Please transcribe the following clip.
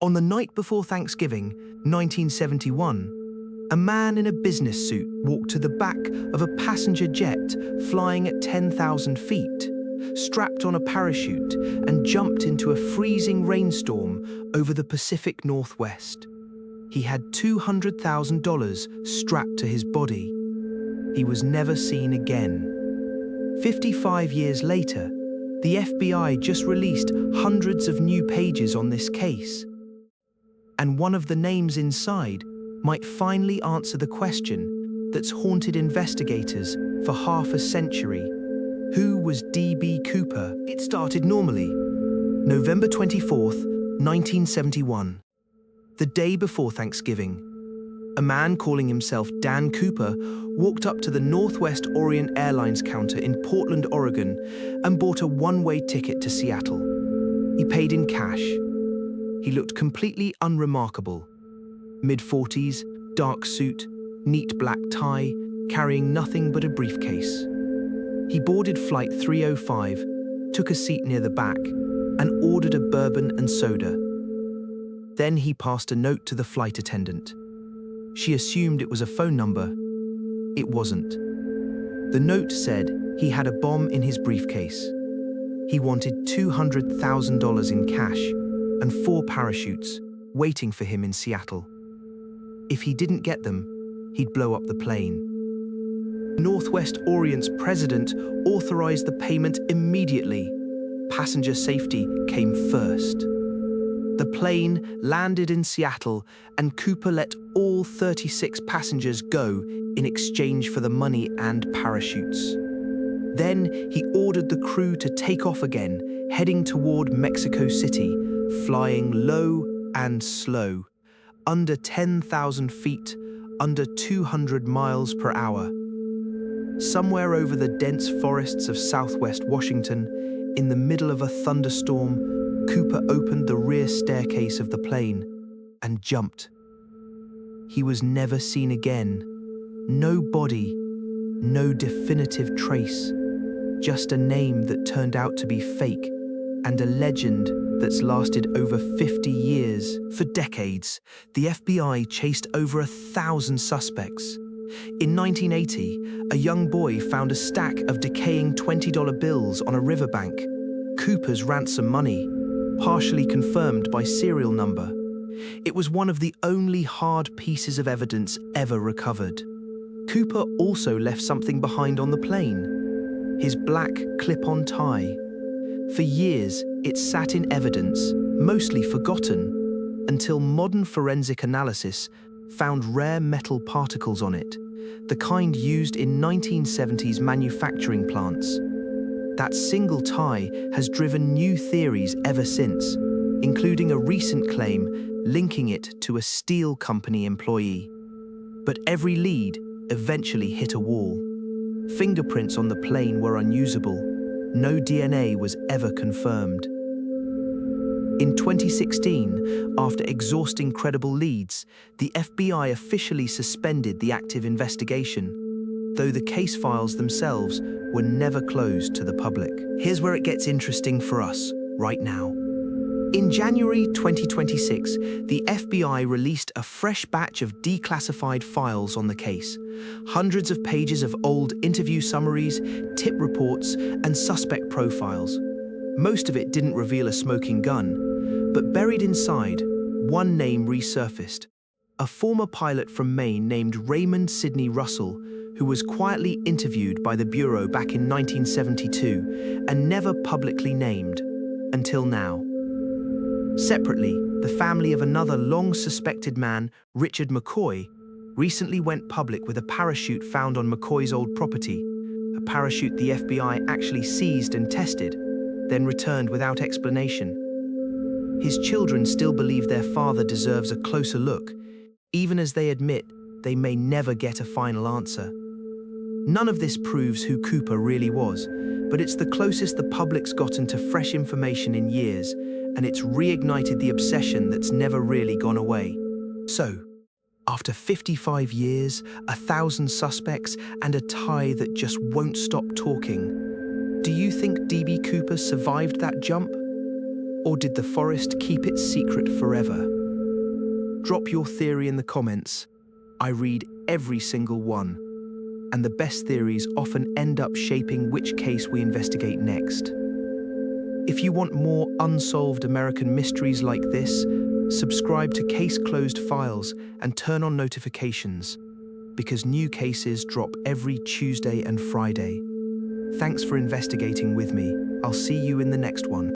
On the night before Thanksgiving, 1971, a man in a business suit walked to the back of a passenger jet flying at 10,000 feet, strapped on a parachute, and jumped into a freezing rainstorm over the Pacific Northwest. He had $200,000 strapped to his body. He was never seen again. 55 years later, the FBI just released hundreds of new pages on this case. And one of the names inside might finally answer the question that's haunted investigators for half a century. Who was D.B. Cooper? It started normally. November 24th, 1971. The day before Thanksgiving. A man calling himself Dan Cooper walked up to the Northwest Orient Airlines counter in Portland, Oregon, and bought a one-way ticket to Seattle. He paid in cash. He looked completely unremarkable. Mid-40s, dark suit, neat black tie, carrying nothing but a briefcase. He boarded flight 305, took a seat near the back, and ordered a bourbon and soda. Then he passed a note to the flight attendant. She assumed it was a phone number. It wasn't. The note said he had a bomb in his briefcase. He wanted $200,000 in cash and 4 parachutes waiting for him in Seattle. If he didn't get them, he'd blow up the plane. Northwest Orient's president authorized the payment immediately. Passenger safety came first. The plane landed in Seattle, and Cooper let all 36 passengers go in exchange for the money and parachutes. Then he ordered the crew to take off again, heading toward Mexico City, flying low and slow, under 10,000 feet, under 200 miles per hour. Somewhere over the dense forests of southwest Washington, in the middle of a thunderstorm, Cooper opened the rear staircase of the plane and jumped. He was never seen again. No body, no definitive trace, just a name that turned out to be fake and a legend that's lasted over 50 years. For decades, the FBI chased over 1,000 suspects. In 1980, a young boy found a stack of decaying $20 bills on a riverbank. Cooper's ransom money, partially confirmed by serial number. It was one of the only hard pieces of evidence ever recovered. Cooper also left something behind on the plane: his black clip-on tie. For years, it sat in evidence, mostly forgotten, until modern forensic analysis found rare metal particles on it, the kind used in 1970s manufacturing plants. That single tie has driven new theories ever since, including a recent claim linking it to a steel company employee. But every lead eventually hit a wall. Fingerprints on the plane were unusable. No DNA was ever confirmed. In 2016, after exhausting credible leads, the FBI officially suspended the active investigation, though the case files themselves were never closed to the public. Here's where it gets interesting for us, right now. In January 2026, the FBI released a fresh batch of declassified files on the case. Hundreds of pages of old interview summaries, tip reports, and suspect profiles. Most of it didn't reveal a smoking gun, but buried inside, one name resurfaced. A former pilot from Maine named Raymond Sidney Russell, who was quietly interviewed by the Bureau back in 1972 and never publicly named, until now. Separately, the family of another long-suspected man, Richard McCoy, recently went public with a parachute found on McCoy's old property, a parachute the FBI actually seized and tested, then returned without explanation. His children still believe their father deserves a closer look, even as they admit they may never get a final answer. None of this proves who Cooper really was, but it's the closest the public's gotten to fresh information in years, and it's reignited the obsession that's never really gone away. So, after 55 years, 1,000 suspects, and a tie that just won't stop talking, do you think D.B. Cooper survived that jump? Or did the forest keep its secret forever? Drop your theory in the comments. I read every single one, and the best theories often end up shaping which case we investigate next. If you want more unsolved American mysteries like this, subscribe to Case Closed Files and turn on notifications, because new cases drop every Tuesday and Friday. Thanks for investigating with me. I'll see you in the next one.